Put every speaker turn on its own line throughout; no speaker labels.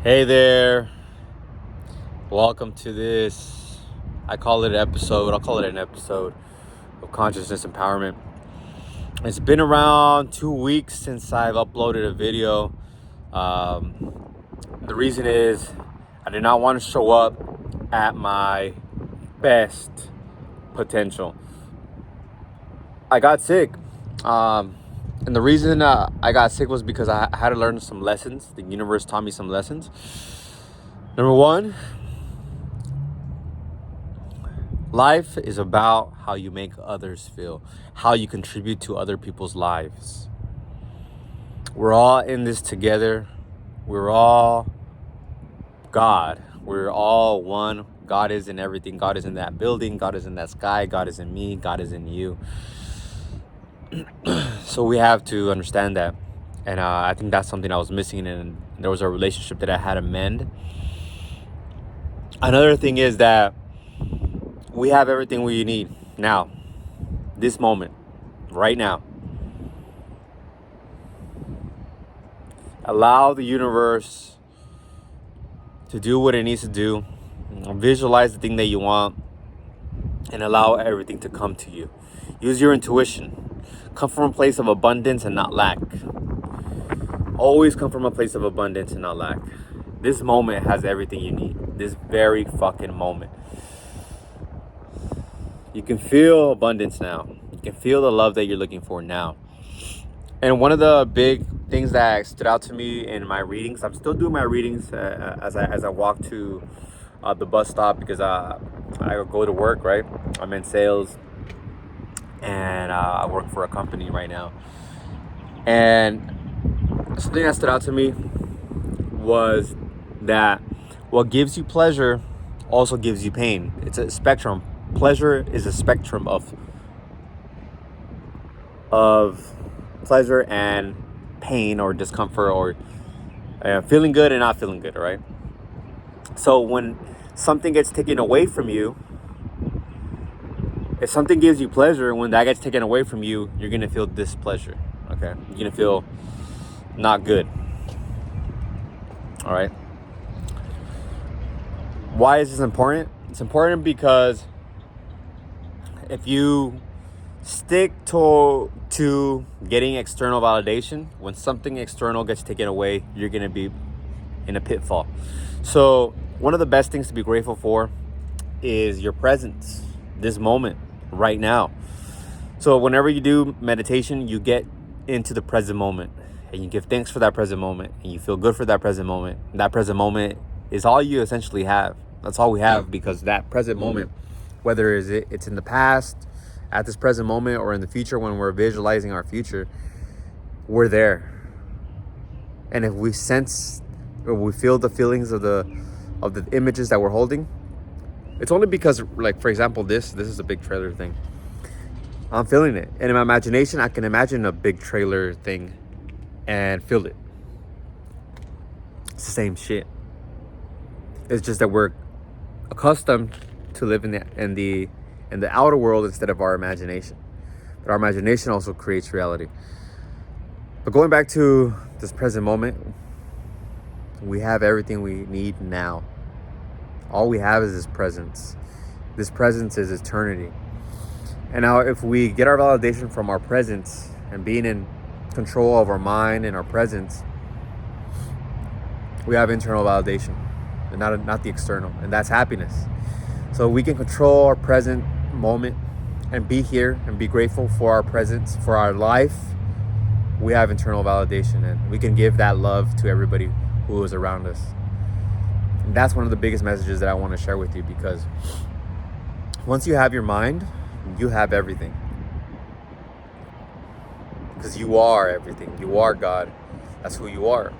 Hey there, welcome to this. I call it an episode. I'll call it an episode of consciousness empowerment. It's been around 2 weeks since I've uploaded a video. The reason is I did not want to show up at my best potential. I got sick. And the reason I got sick was because I had to learn some lessons. The universe taught me some lessons. Number one, life is about how you make others feel, how you contribute to other people's lives. We're all in this together. We're all God. We're all one. God is in everything. God is in that building. God is in that sky. God is in me. God is in you. So we have to understand that. And I think that's something I was missing. And there was a relationship that I had to mend. Another thing is that we have everything we need now, this moment, right now. Allow the universe to do what it needs to do. Visualize the thing that you want and allow everything to come to you. Use your intuition. Come from a place of abundance and not lack. Always come from a place of abundance and not lack. This moment has everything you need. This very fucking moment. You can feel abundance now. You can feel the love that you're looking for now. And one of the big things that stood out to me in my readings, I'm still doing my readings as I walk to the bus stop because I go to work, right? I'm in sales and I work for a company right now. And something that stood out to me was that what gives you pleasure also gives you pain. It's a spectrum. Pleasure is a spectrum of pleasure and pain or discomfort or feeling good and not feeling good, right? So when something gets taken away from you, if something gives you pleasure, when that gets taken away from you, you're going to feel displeasure, okay? You're going to feel not good, all right? Why is this important? It's important because if you stick to getting external validation, when something external gets taken away, you're going to be in a pitfall. So one of the best things to be grateful for is your presence, this moment, right now. So whenever you do meditation, you get into the present moment and you give thanks for that present moment and you feel good for that present moment. And that present moment is all you essentially have. That's all we have, because that present moment, whether it's in the past, at this present moment, or in the future when we're visualizing our future, we're there. And if we sense or we feel the feelings of the images that we're holding, it's only because, like, for example, this is a big trailer thing. I'm feeling it. And in my imagination, I can imagine a big trailer thing and feel it. It's the same shit. It's just that we're accustomed to live in the outer world instead of our imagination. But our imagination also creates reality. But going back to this present moment, we have everything we need now. All we have is this presence. This presence is eternity. And now if we get our validation from our presence and being in control of our mind and our presence, we have internal validation and not the external. And that's happiness. So we can control our present moment and be here and be grateful for our presence, for our life. We have internal validation and we can give that love to everybody who is around us. And that's one of the biggest messages that I want to share with you, because once you have your mind, you have everything. Because you are everything. You are God. That's who you are.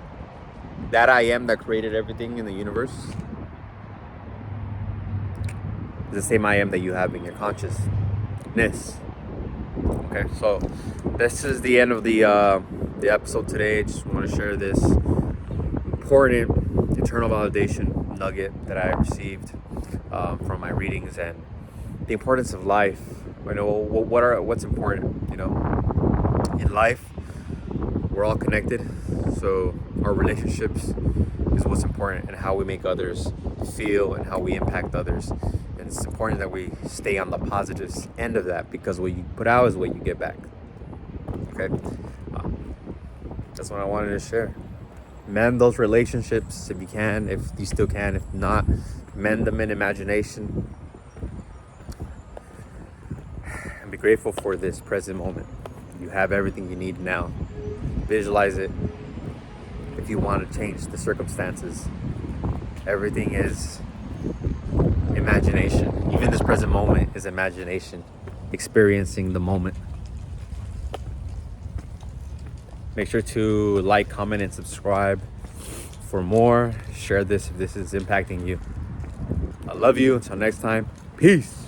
That I am that created everything in the universe is the same I am that you have in your consciousness. Okay, so this is the end of the episode today. I just want to share this important internal validation nugget that I received from my readings, and the importance of life. You know, what's important. You know, in life, we're all connected. So our relationships is what's important, and how we make others feel and how we impact others. And it's important that we stay on the positive end of that, because what you put out is what you get back. Okay? That's what I wanted to share. Mend those relationships if you can, if you still can. If not, mend them in imagination. And be grateful for this present moment. You have everything you need now. Visualize it. If you want to change the circumstances, everything is imagination. Even this present moment is imagination. Experiencing the moment. Make sure to like, comment, and subscribe for more. Share this if this is impacting you. I love you. Until next time, peace.